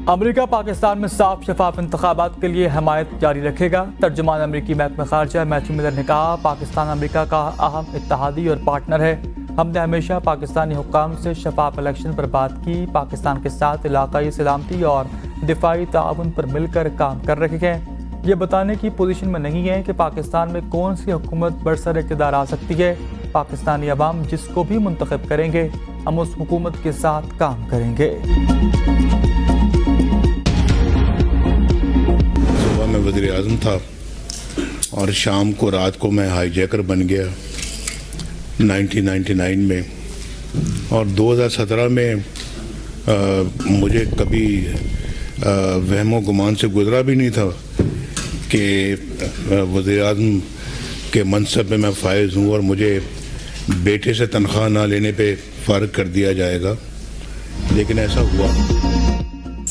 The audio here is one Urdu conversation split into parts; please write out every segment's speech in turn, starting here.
امریکہ پاکستان میں صاف شفاف انتخابات کے لیے حمایت جاری رکھے گا۔ ترجمان امریکی محکمہ خارجہ میتھیو ملر نے کہا، پاکستان امریکہ کا اہم اتحادی اور پارٹنر ہے۔ ہم نے ہمیشہ پاکستانی حکام سے شفاف الیکشن پر بات کی۔ پاکستان کے ساتھ علاقائی سلامتی اور دفاعی تعاون پر مل کر کام کر رہے ہیں۔ یہ بتانے کی پوزیشن میں نہیں ہے کہ پاکستان میں کون سی حکومت برسر اقتدار آ سکتی ہے۔ پاکستانی عوام جس کو بھی منتخب کریں گے، ہم اس حکومت کے ساتھ کام کریں گے۔ صبح میں وزیر اعظم تھا اور شام کو رات کو میں ہائی جیکر بن گیا 1999 میں، اور 2017 میں مجھے کبھی وہم و گمان سے گزرا بھی نہیں تھا کہ وزیر اعظم کے منصب میں میں فائز ہوں اور مجھے بیٹے سے تنخواہ نہ لینے پہ فارغ کر دیا جائے گا، لیکن ایسا ہوا۔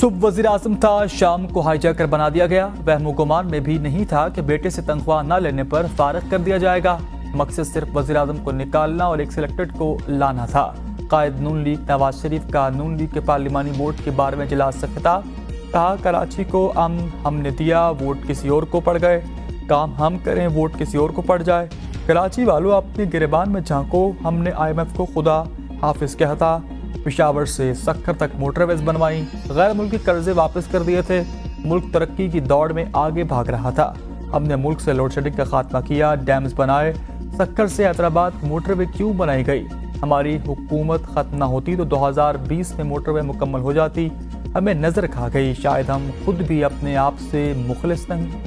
صبح وزیر اعظم تھا، شام کو ہائی جیکر بنا دیا گیا۔ وہم و گمان میں بھی نہیں تھا کہ بیٹے سے تنخواہ نہ لینے پر فارغ کر دیا جائے گا۔ مقصد صرف وزیر اعظم کو نکالنا اور ایک سلیکٹڈ کو لانا تھا۔ قائد نون لیگ نواز شریف کا نون لیگ کے پارلیمانی ووٹ کے بارے میں اجلاس سے خطاب، کہا کراچی کو ہم نے دیا، ووٹ کسی اور کو پڑ گئے، کام ہم کریں ووٹ کسی اور کو پڑ جائے۔ کراچی والوں اپنے گریبان میں جھانکو، ہم نے IMF کو خدا حافظ کہا تھا، پشاور سے سکھر تک موٹر ویز بنوائیں، غیر ملکی قرضے واپس کر دیے تھے، ملک ترقی کی دوڑ میں آگے بھاگ رہا تھا، ہم نے ملک سے لوڈ شیڈنگ کا خاتمہ کیا، ڈیمز بنائے، سکھر سے حیدرآباد موٹر وے کیوں بنائی گئی؟ ہماری حکومت ختم نہ ہوتی تو 2020 میں موٹر وے مکمل ہو جاتی، ہمیں نظر کھا گئی، شاید ہم خود بھی اپنے آپ سے مخلص نہیں۔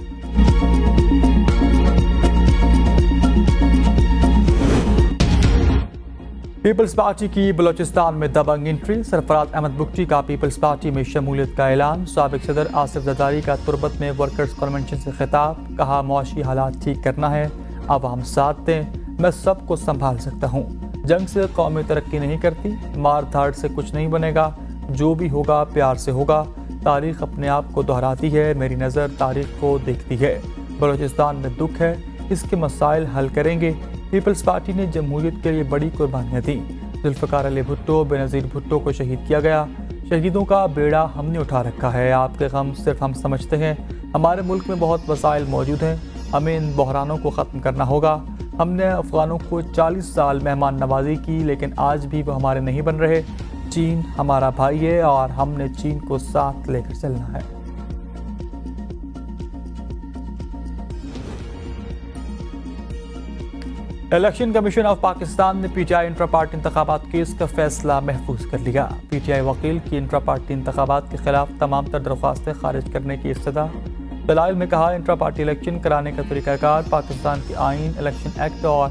پیپلز پارٹی کی بلوچستان میں دبنگ انٹری، سرفراز احمد بگٹی کا پیپلز پارٹی میں شمولیت کا اعلان، سابق صدر آصف زرداری کا تربت میں ورکرز کنونشن سے خطاب، کہا معاشی حالات ٹھیک کرنا ہے، عوام ساتھ دیں، میں سب کو سنبھال سکتا ہوں، جنگ سے قومی ترقی نہیں کرتی، مار دھاڑ سے کچھ نہیں بنے گا، جو بھی ہوگا پیار سے ہوگا، تاریخ اپنے آپ کو دہراتی ہے، میری نظر تاریخ کو دیکھتی ہے، بلوچستان میں دکھ ہے، اس کے مسائل حل کریں گے۔ پیپلز پارٹی نے جمہوریت کے لیے بڑی قربانیاں دیں، ذوالفقار علی بھٹو، بینظیر بھٹو کو شہید کیا گیا، شہیدوں کا بیڑا ہم نے اٹھا رکھا ہے، آپ کے غم صرف ہم سمجھتے ہیں، ہمارے ملک میں بہت وسائل موجود ہیں، ہمیں ان بحرانوں کو ختم کرنا ہوگا، ہم نے افغانوں کو 40 سال مہمان نوازی کی لیکن آج بھی وہ ہمارے نہیں بن رہے، چین ہمارا بھائی ہے اور ہم نے چین کو ساتھ لے کر چلنا ہے۔ الیکشن کمیشن آف پاکستان نے PTI انٹرا پارٹی انتخابات کیس کا فیصلہ محفوظ کر لیا۔ PTI وکیل کی انٹرا پارٹی انتخابات کے خلاف تمام تر درخواستیں خارج کرنے کی استدعا، دلائل میں کہا انٹرا پارٹی الیکشن کرانے کا طریقہ کار پاکستان کے آئین، الیکشن ایکٹ اور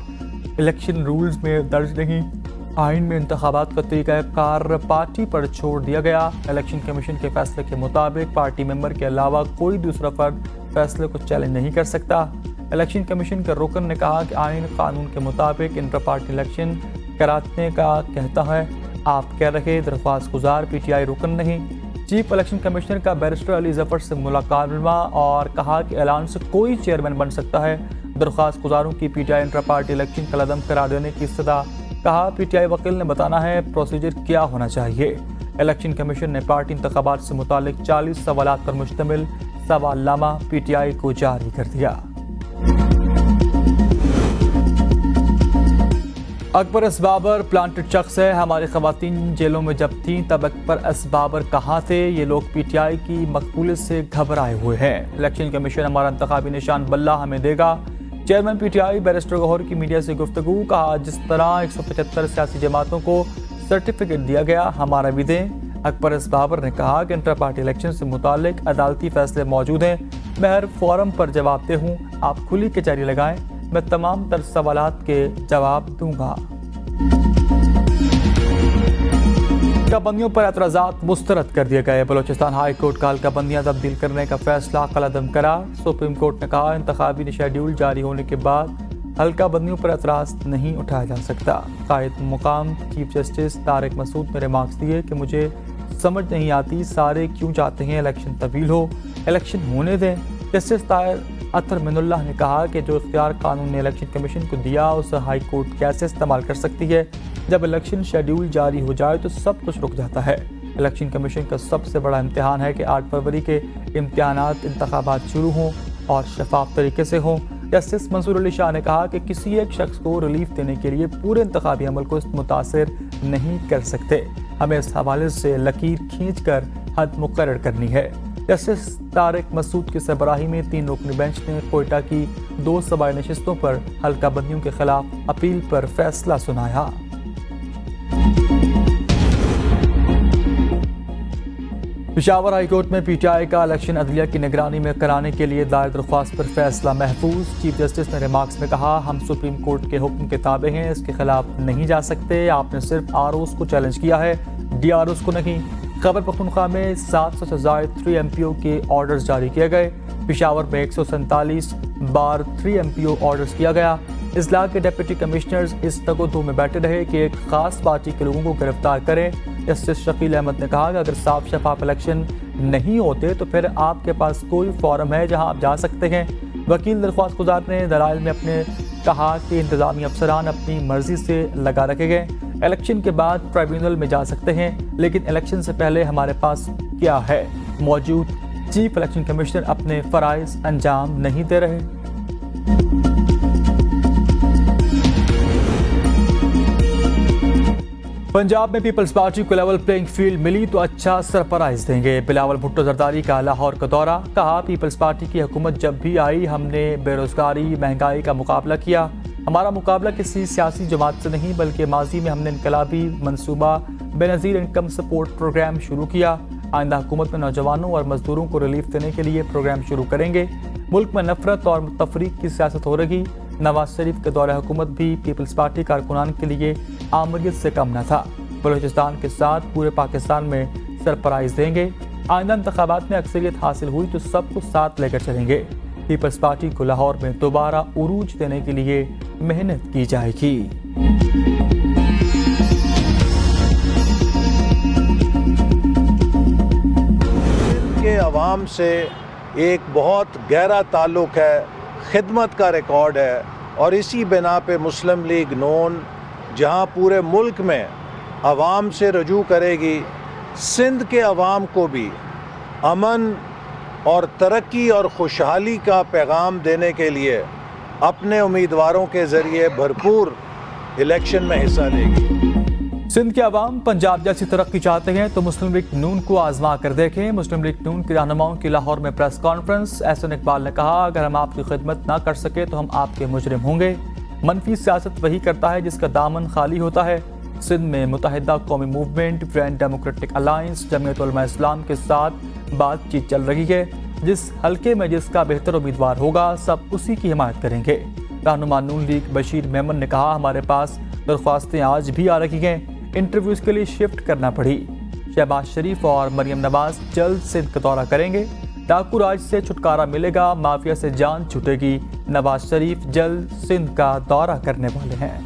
الیکشن رولز میں درج نہیں، آئین میں انتخابات کا طریقہ کار پارٹی پر چھوڑ دیا گیا، الیکشن کمیشن کے فیصلے کے مطابق پارٹی ممبر کے علاوہ کوئی دوسرا فرد فیصلے کو چیلنج نہیں کر سکتا۔ الیکشن کمیشن کے رکن نے کہا کہ آئین قانون کے مطابق انٹر پارٹی الیکشن کرانے کا کہتا ہے، آپ کہہ رہے درخواست گزار PTI رکن نہیں۔ چیف الیکشن کمشنر کا بیرسٹر علی ظفر سے ملاقات ہوا اور کہا کہ اعلان سے کوئی چیئرمین بن سکتا ہے، درخواست گزاروں کی PTI انٹر پارٹی الیکشن کالعدم قرار دینے کی استدعا، کہا PTI وکیل نے بتانا ہے پروسیجر کیا ہونا چاہیے۔ الیکشن کمیشن نے پارٹی انتخابات سے متعلق 40 سوالات پر مشتمل سوال نامہ PTI کو جاری کر دیا۔ اکبر اسبابر پلانٹڈ شخص ہے، ہماری خواتین جیلوں میں جب تھیں تب اکبر اسبابر کہاں تھے؟ یہ لوگ PTI کی مقبولیت سے گھبرائے ہوئے ہیں، الیکشن کمیشن ہمارا انتخابی نشان بلہ ہمیں دے گا۔ چیئرمین PTI بیرسٹر گوہر کی میڈیا سے گفتگو، کہا جس طرح 175 سیاسی جماعتوں کو سرٹیفکیٹ دیا گیا ہمارا بھی دیں۔ اکبر اسبابر نے کہا کہ انٹر پارٹی الیکشن سے متعلق عدالتی فیصلے موجود ہیں، میں ہر فورم پر جواب دہ ہوں، آپ کھلی کچہری لگائیں، میں تمام تر سوالات کے جواب دوں گا۔ حلقہ بندیوں پر اعتراضات مسترد کر دیے گئے، بلوچستان ہائی کورٹ کا حلقہ بندیاں تبدیل کرنے کا فیصلہ قلعدم کرا، سپریم کورٹ نے کہا انتخابی شیڈیول جاری ہونے کے بعد حلقہ بندیوں پر اعتراض نہیں اٹھایا جا سکتا۔ قائد مقام چیف جسٹس طارق مسعود نے ریمارکس دیے کہ مجھے سمجھ نہیں آتی سارے کیوں چاہتے ہیں الیکشن طویل ہو، الیکشن ہونے دیں۔ جسٹس طاہر اطہر من اللہ نے کہا کہ جو اختیار قانون نے الیکشن کمیشن کو دیا اسے ہائی کورٹ کیسے استعمال کر سکتی ہے؟ جب الیکشن شیڈیول جاری ہو جائے تو سب کچھ رک جاتا ہے۔ الیکشن کمیشن کا سب سے بڑا امتحان ہے کہ 8 فروری کے امتحانات انتخابات شروع ہوں اور شفاف طریقے سے ہوں۔ جسٹس منصور علی شاہ نے کہا کہ کسی ایک شخص کو ریلیف دینے کے لیے پورے انتخابی عمل کو متاثر نہیں کر سکتے، ہمیں اس حوالے سے لکیر کھینچ کر حد مقرر کرنی ہے۔ جسٹس طارق مسعود کی سربراہی میں 3 رکنی بینچ نے کوئٹہ کی 2 صوبائی نشستوں پر حلقہ بندیوں کے خلاف اپیل پر فیصلہ سنایا۔ پشاور ہائی کورٹ میں پی ٹی آئی کا الیکشن عدلیہ کی نگرانی میں کرانے کے لیے دائر درخواست پر فیصلہ محفوظ۔ چیف جسٹس نے ریمارکس میں کہا، ہم سپریم کورٹ کے حکم کے تابع ہیں، اس کے خلاف نہیں جا سکتے، آپ نے صرف آر اوز کو چیلنج کیا ہے، ڈی آر اوز کو نہیں۔ خیبر پختونخوا میں 700 سے زائد 3 ایم پی او کے آرڈرز جاری کیے گئے۔ پشاور میں 147 بار 3 ایم پی او آرڈرز کیا گیا۔ اضلاع کے ڈپٹی کمشنرز اس تگ و دو میں بیٹھے رہے کہ ایک خاص پارٹی کے لوگوں کو گرفتار کریں۔ جسٹس شکیل احمد نے کہا کہ اگر صاف شفاف الیکشن نہیں ہوتے تو پھر آپ کے پاس کوئی فورم ہے جہاں آپ جا سکتے ہیں۔ وکیل درخواست گزار نے دلائل میں اپنے کہا کہ انتظامی افسران اپنی مرضی سے لگا رکھے گئے، الیکشن کے بعد ٹرائبیونل میں جا سکتے ہیں، لیکن الیکشن سے پہلے ہمارے پاس کیا ہے؟ موجود چیف الیکشن کمشنر اپنے فرائض انجام نہیں دے رہے۔ پنجاب میں پیپلز پارٹی کو لیول پلینگ فیلڈ ملی تو اچھا سرپرائز دیں گے۔ بلاول بھٹو زرداری کا لاہور کا دورہ، کہا پیپلز پارٹی کی حکومت جب بھی آئی ہم نے بے روزگاری مہنگائی کا مقابلہ کیا، ہمارا مقابلہ کسی سیاسی جماعت سے نہیں بلکہ ماضی میں ہم نے انقلابی منصوبہ بے نظیر انکم سپورٹ پروگرام شروع کیا، آئندہ حکومت میں نوجوانوں اور مزدوروں کو ریلیف دینے کے لیے پروگرام شروع کریں گے۔ ملک میں نفرت اور تفریق کی سیاست ہو رہی، نواز شریف کے دورہ حکومت بھی پیپلز پارٹی کارکنان کے لیے آمریت سے کم نہ تھا۔ بلوچستان کے ساتھ پورے پاکستان میں سرپرائز دیں گے، آئندہ انتخابات میں اکثریت حاصل ہوئی تو سب کو ساتھ لے کر چلیں گے۔ پیپلز پارٹی کو لاہور میں دوبارہ عروج دینے کے لیے محنت کی جائے گی۔ کے عوام سے ایک بہت گہرا تعلق ہے، خدمت کا ریکارڈ ہے، اور اسی بنا پہ مسلم لیگ نون جہاں پورے ملک میں عوام سے رجوع کرے گی، سندھ کے عوام کو بھی امن اور ترقی اور خوشحالی کا پیغام دینے کے لیے اپنے امیدواروں کے ذریعے بھرپور الیکشن میں حصہ لے گی۔ سندھ کے عوام پنجاب جیسی ترقی چاہتے ہیں تو مسلم لیگ نون کو آزما کر دیکھیں۔ مسلم لیگ نون کے رہنماؤں کی لاہور میں پریس کانفرنس، احسن اقبال نے کہا، اگر ہم آپ کی خدمت نہ کر سکے تو ہم آپ کے مجرم ہوں گے۔ منفی سیاست وہی کرتا ہے جس کا دامن خالی ہوتا ہے۔ سندھ میں متحدہ قومی موومنٹ، گرینڈ ڈیموکریٹک الائنس، جمعیت علماء اسلام کے ساتھ بات چیت چل رہی ہے، جس حلقے میں جس کا بہتر امیدوار ہوگا سب اسی کی حمایت کریں گے۔ رہنما نون لیگ بشیر میمن نے کہا، ہمارے پاس درخواستیں آج بھی آ رہی ہیں، انٹرویوز کے لیے شفٹ کرنا پڑی۔ شہباز شریف اور مریم نواز جلد سندھ کا دورہ کریں گے، ڈاکو راج سے چھٹکارا ملے گا، مافیا سے جان چھوٹے گی، نواز شریف جلد سندھ کا دورہ کرنے والے ہیں۔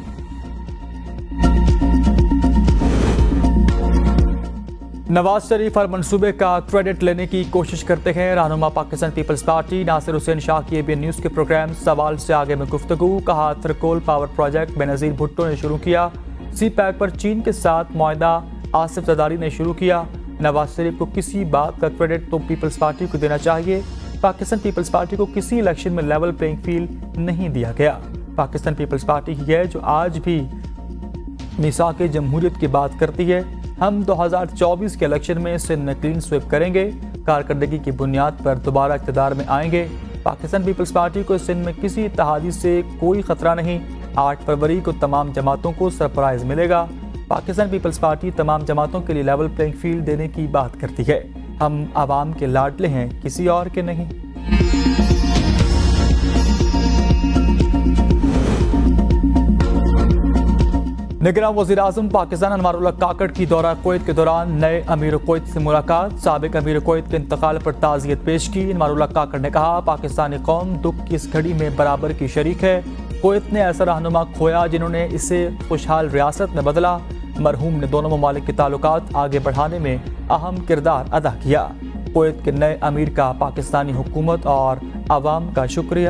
نواز شریف ہر منصوبے کا کریڈٹ لینے کی کوشش کرتے ہیں۔ رہنما پاکستان پیپلز پارٹی ناصر حسین شاہ کی ABN نیوز کے پروگرام سوال سے آگے میں گفتگو، کہا تھرکول پاور پروجیکٹ بے نظیر بھٹو نے شروع کیا، سی پیک پر چین کے ساتھ معاہدہ آصف زرداری نے شروع کیا، نواز شریف کو کسی بات کا کریڈٹ تو پیپلز پارٹی کو دینا چاہیے۔ پاکستان پیپلز پارٹی کو کسی الیکشن میں لیول پلینگ فیلڈ نہیں دیا گیا۔ پاکستان پیپلز پارٹی ہی ہے جو آج بھی میثاق جمہوریت کی بات کرتی ہے۔ ہم 2024 کے الیکشن میں سندھ میں کلین سویپ کریں گے، کارکردگی کی بنیاد پر دوبارہ اقتدار میں آئیں گے۔ پاکستان پیپلز پارٹی کو سندھ میں کسی اتحادی سے کوئی خطرہ نہیں۔ 8 فروری کو تمام جماعتوں کو سرپرائز ملے گا۔ پاکستان پیپلز پارٹی تمام جماعتوں کے لیے لیول پلینگ فیلڈ دینے کی بات کرتی ہے۔ ہم عوام کے لاڈلے ہیں، کسی اور کے نہیں۔ نگراں وزیر اعظم پاکستان انوار اللہ کاکڑ کی دورہ کویت کے دوران نئے امیر کویت سے ملاقات، سابق امیر کویت کے انتقال پر تعزیت پیش کی۔ انوار اللہ کاکڑ نے کہا، پاکستانی قوم دکھ کی اس گھڑی میں برابر کی شریک ہے۔ کویت نے ایسا رہنما کھویا جنہوں نے اسے خوشحال ریاست میں بدلا۔ مرحوم نے دونوں ممالک کے تعلقات آگے بڑھانے میں اہم کردار ادا کیا۔ کویت کے نئے امیر کا پاکستانی حکومت اور عوام کا شکریہ۔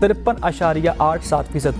53.87%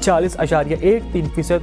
40.13%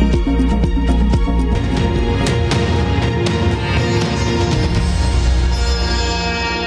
ہے.